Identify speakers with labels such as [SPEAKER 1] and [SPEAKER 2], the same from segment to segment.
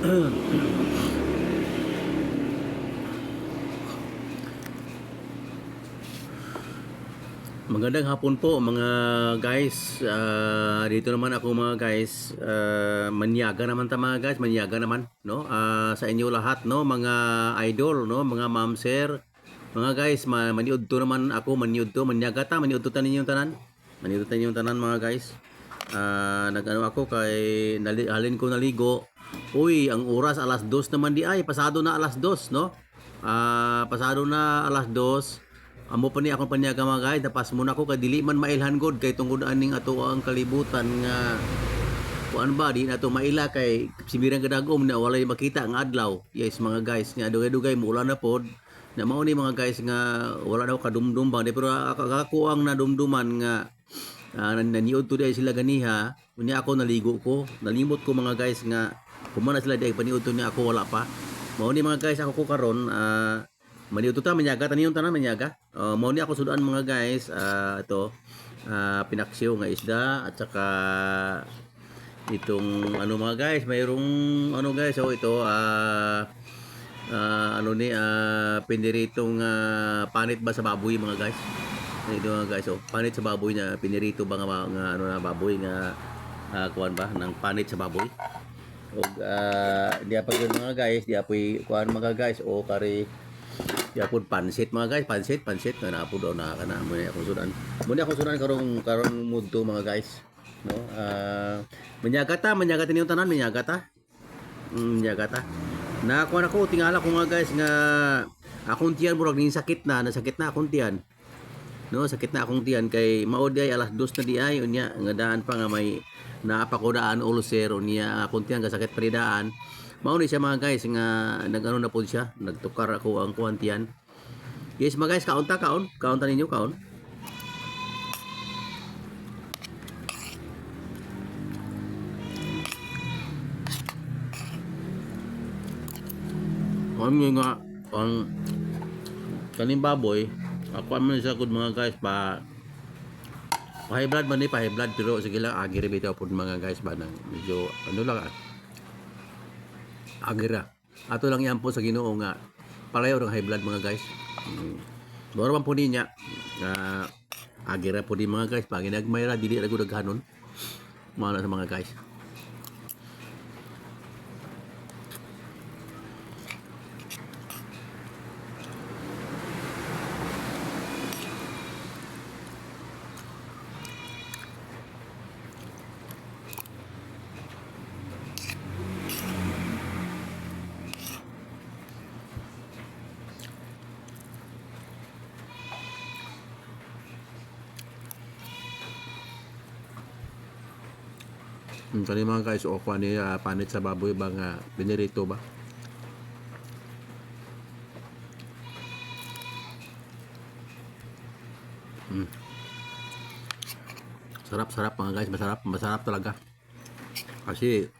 [SPEAKER 1] Magandang hapon po mga guys. Dito naman ako mga guys. Manyaga naman ta mga guys, manyaga naman, no? Sa inyo lahat, no, mga idol, no, mga ma'am sir. Mga guys, maniud to naman ako, maniud to, manyaga ta, maniud to tanin yung tanan. Maniud to tanin yung tanan mga guys. Nag-ano ako kay halin ko naligo. Uy, ang oras alas 2 naman di ay, pasado na alas 2, no? Pasado na alas 2. Amo pa ni akong panyaga mga guys, tapas muna ko kay dili man mailhan god kay tungod aning ato ang kalibutan nga kuan ba di nato maila kay sibirang kadagom na walay makita ang adlaw. Yes mga guys, nga dugay-dugay mula na pod. Na mao ni mga guys nga wala daw kadumdum ba, pero ako ang nadumduman nga naniud to day sila ganiha. Unya ako naligo ko, nalimot ko mga guys nga kumana sila day paniud to niya ako wala pa. Mao ni mga guys ako ko karon maniud to ta manyaga tani yung tanan manyaga. Mao ni ako sudan mga guys, ito pinaksiw nga isda at saka itong ano mga guys, mayroong ano guys, ito ano ni piniritong panit ba sa baboy mga guys. Ito mga guys, panit sa baboy na pinirito ba nga ano na baboy nga kuan ba ng panit sa baboy. Og di apa gyud mga guys, di apoy kuan mga guys o kari di apod pansit mga guys, pansit na napod daw na kana mo ni akong sudan. Muna akong sudan karong mood to mga guys, no? Manyaga ta yung tanan, manyaga ta. Na ako tingala ko mga guys nga akong tiyan murag ning sakit na, nasakit na akong tiyan. No, sakit na akong tiyan kay mao di ay alas 2 na di ay unya nga daan pa nga may naapa ko daan ulcer unya akong tiyan kasakit pa daan. Mao ni siya mga guys nga nagano na po siya, nagtukar ako ang kuan tiyan. Yes mga guys, kaon ta ninyo kaon. Nga ang kaning baboy, ako man sa good mga guys pa high blood man ni pa high blood pero sige lang agir bitaw pud mga guys ba nang medyo ano lang agira. Ato lang yan po sa Ginoo nga pareho ng high blood mga guys. Boro man po niya agira po di mga guys pag ginagmayra dili ra gud daghanon. Mao na sa mga guys. Kani mga guys, o kuha niya panit sa baboy ba nga binirito ba? Sarap mga guys, masarap talaga. Kasi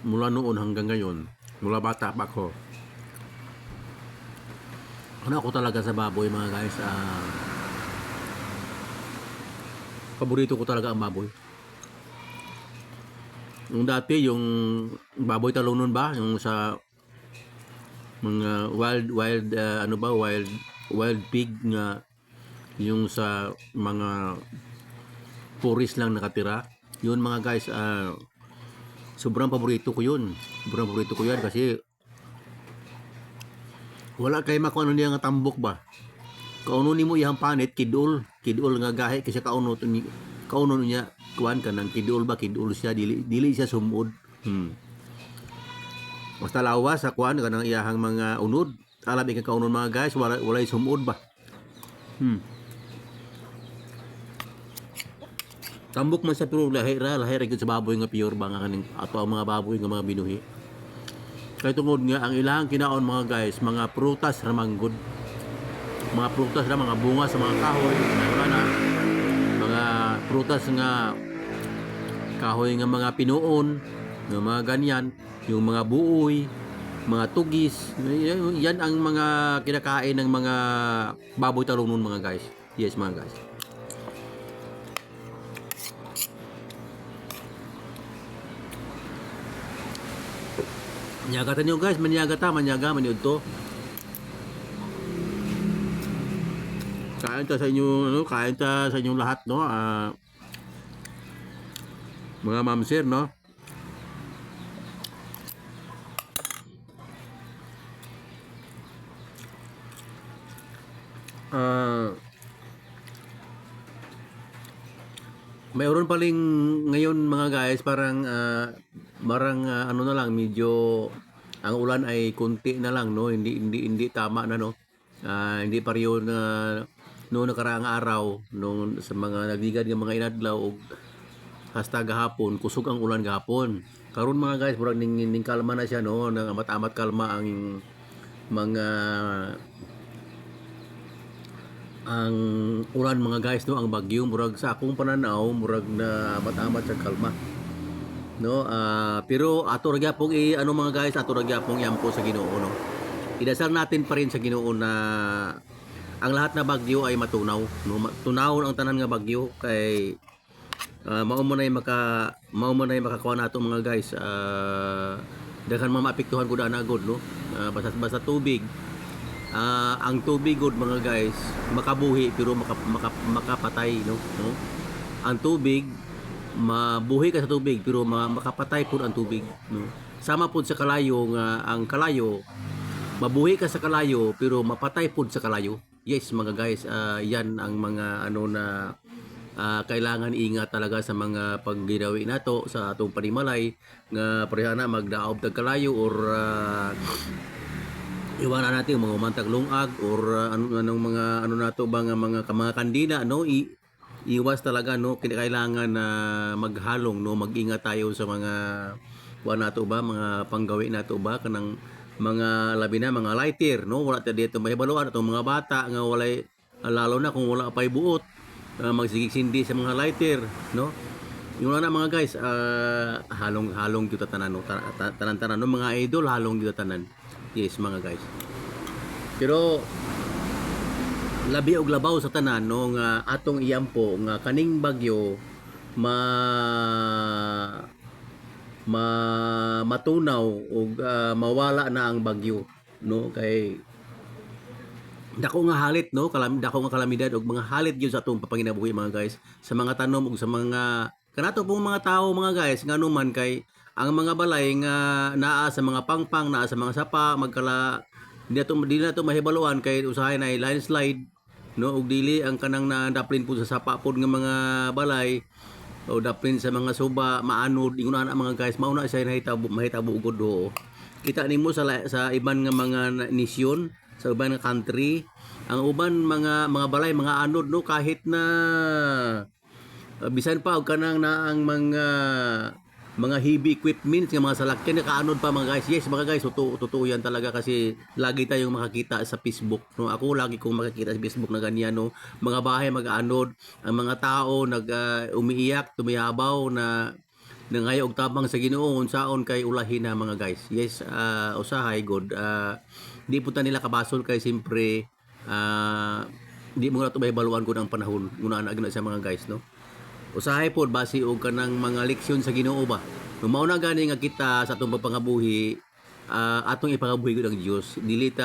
[SPEAKER 1] mula noon hanggang ngayon, mula bata pa ako, ano ako talaga sa baboy mga guys, paborito ko talaga ang baboy. Yung dati yung baboy talunon ba, yung sa mga wild pig nga yung sa mga puris lang nakatira. Yun mga guys, sobrang paborito ko yun. Sobrang paborito ko yan kasi wala kay makuano niya nga tambok ba. Kauno nimo iyang panit kidul nga gahe kasi kauno niya kuan ka ng kidul siya dili siya sumud. Basta lawas sa kuan ka ng iyahang mga unod. Alam ka kaunon mga guys, walay sumud ba. Tambok man sa pero lahi ra gyud sa baboy nga pure ba nga kaning ato ang mga baboy nga mga binuhi. Kay tungod nga ang ilang kinaon mga guys, mga prutas ra manggod. Mga prutas ra mga bunga sa mga kahoy, mga prutas nga kahoy nga mga pinuon, nga mga ganyan, yung mga buoy, mga tugis, yan ang mga kinakain ng mga baboy talunon mga guys. Yes mga guys. Manyaga tanyo guys, manyaga maniud to. Kain ta sa inyo, ano, kain ta sa inyong lahat, no? Mga mamsir, no? Mayroon paling ngayon mga guys, parang ano na lang, medyo ang ulan ay kunti na lang, no? Hindi tama na, no? Hindi pa rin yun noong nakaraang araw, nung sa mga nagligad ng mga inadlaw o hasta gahapon, kusog ang ulan gahapon. Karon mga guys, murag ning kalma na siya, no? Nang amat-amat kalma ang mga ang ulan mga guys, no? Ang bagyo murag sa akong pananaw murag na amat-amat sa kalma, no? Pero ato ra gyapon ano mga guys, ato ra gyapon yampo sa Ginoo, no? Idasal natin pa rin sa Ginoo na ang lahat na bagyo ay matunaw, no? Tunawon ang tanan nga bagyo kay mao mo nay makakuha nato mga guys. Daghan mga maapektuhan gud ana gud, no? Basta tubig. Ang tubig gud mga guys makabuhi pero makapatay, no? Ang tubig, mabuhi ka sa tubig pero makapatay pud ang tubig, no? Sama pud sa kalayo nga ang kalayo, mabuhi ka sa kalayo pero mapatay pud sa kalayo. Yes mga guys, yan ang mga ano na kailangan ingat talaga sa mga pagginawi nato sa atong panimalay nga parehana magdaob tag kalayo or iwanan natin mga umantag lungag or anong mga ano nato ba nga mga kandina, no? Iwas talaga, no? Kailangan na maghalong, no? Mag-ingat tayo sa mga kuha nato ba, mga panggawi nato ba kanang mga labi na mga lighter, no? Wala ta dito mahibaluan atong mga bata nga walay, lalo na kung wala pay buot, magsigig-sindi sa mga lighter, no? Yung na mga guys, halong kita tanan, no? Tanan no mga idol, halong kita tanan. Yes mga guys. Pero labi og labaw sa tanan, no, nga atong iyampo nga kaning bagyo matunaw og mawala na ang bagyo, no? Kay dako nga halit, no? Dako nga kalamidad og mga halit gyud sa atong papanginabuhi mga guys, sa mga tanom ug sa mga kanato pong mga tao mga guys, ngano man kay ang mga balay nga naa sa mga pangpang, naa sa mga sapa, di na to mahibaluan kay usahay na landslide, no? Ug dili ang kanang daplin po sa sapa pod nga mga balay o daplin sa mga suba maanod ingon na mga guys, mauna siya mahitabo ugod do. Kita nimo sa iban nga mga nisyon, sa uban nga country, ang uban mga balay mga anod, no? Kahit na bisan pa og kanang naang mga heavy equipment nga mga salakyan nakaanod pa mga guys. Yes mga guys, totoo yan talaga kasi lagi tayong makakita sa Facebook, no? Ako lagi kong makikita sa Facebook na ganyan, no? Mga bahay mag-aanod, ang mga tao umiiyak, tumiyabaw na nangayo og tabang sa Ginoo unsaon kay ulahin na mga guys. Yes, usahay god, di punta nila kabasol kay simpre di mo na to baluan gud ang panahon nguna na sa mga guys, no? Usahay pod base og kanang mga leksyon sa Ginoo ba. Mao na gani nga kita sa atong papangabuhi, atong ipangabuhi gud ang Dios. Dili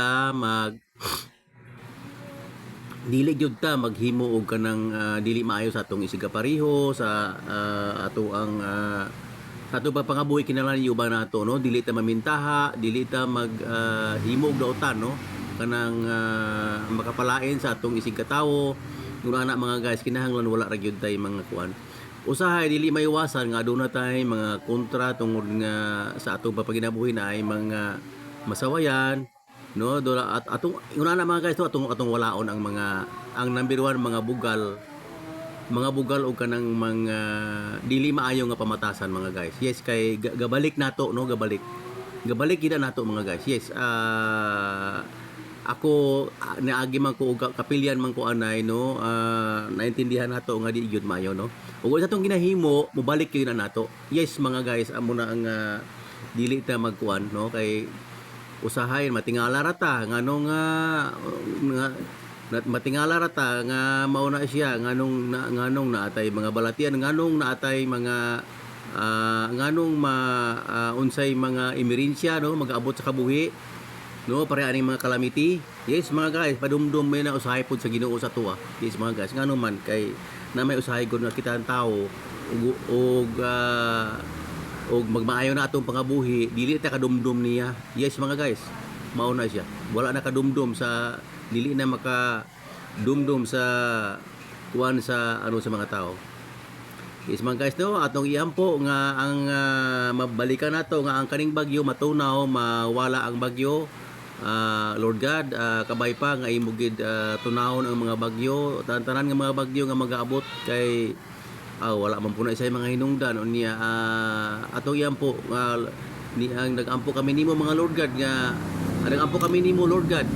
[SPEAKER 1] gyud ta maghimo og kanang dili maayo sa atong isigapareho sa atong papangabuhi kinahanglan iuban nato, no? Dili ta mamintaha, dili ta himo og daotan, no? Kanang makapalain sa atong isig katawo. Ngano ana mga guys, kinahanglan wala ra gyud tay mga kuan. Usahay dili maiwasan nga aduna tay mga kontra tungod nga sa atong papaginabuhi na ay mga masawayan, no? At atong ngano ana mga guys, to atong walaon ang number 1 mga bugal o kanang mga dili maayo nga pamatasan mga guys. Yes, kay gabalik nato, no? Gabalik gid nato mga guys. Yes, ako naagi man ko kapilyan man ko anay, no? Naintindihan nato nga di gyud maayo, no? Ug sa tong ginahimo mobalik gyud na nato. Yes mga guys, amo na ang dili ta magkuan, no? Kay usahay matingala ra ta ngano nga matingala ra ta nga mao na siya nganong naatay mga balatian, nganong naatay mga nganong unsay mga emerensya no magaabot sa kabuhi no pare aning mga calamity. Yes mga guys, padumdum may na usahay pod sa Ginoo sa tuwa. Yes mga guys, ngano man kay na may usahay gud nga kita ang tao og magmaayo na atong pangabuhi, dili ta kadumdum niya. Yes mga guys, mao na siya. Wala na kadumdum sa dili na maka dumdum sa kuan sa ano sa mga tao. Yes mga guys no, atong iampo nga ang mabalikan nato nga ang kaning bagyo matunaw, mawala ang bagyo. Lord God, kabay pa nga imugid tunahon ang mga bagyo, tanan nga mga bagyo nga magaabot kay wala man po na isa mga hinungdan unya atong iampo ni ang nagampo kami nimo mga Lord God nga nagampo kami nimo Lord God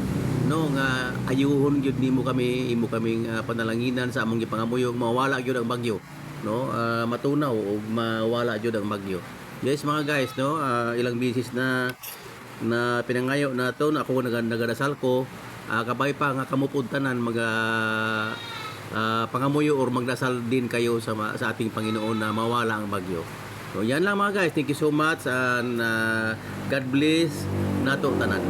[SPEAKER 1] no nga ayuhon gyud nimo kami imo kaming panalanginan sa among gipangamuyog mawala gyud ang bagyo no matunaw o mawala jud ang bagyo. Yes mga guys no, ilang bisis na pinangayo nato na ako nagadasal ko kabay pa nga kamupod tanan pangamuyo or magdasal din kayo sa ating Panginoon na mawala ang bagyo. So yan lang mga guys, thank you so much and God bless nato tanan.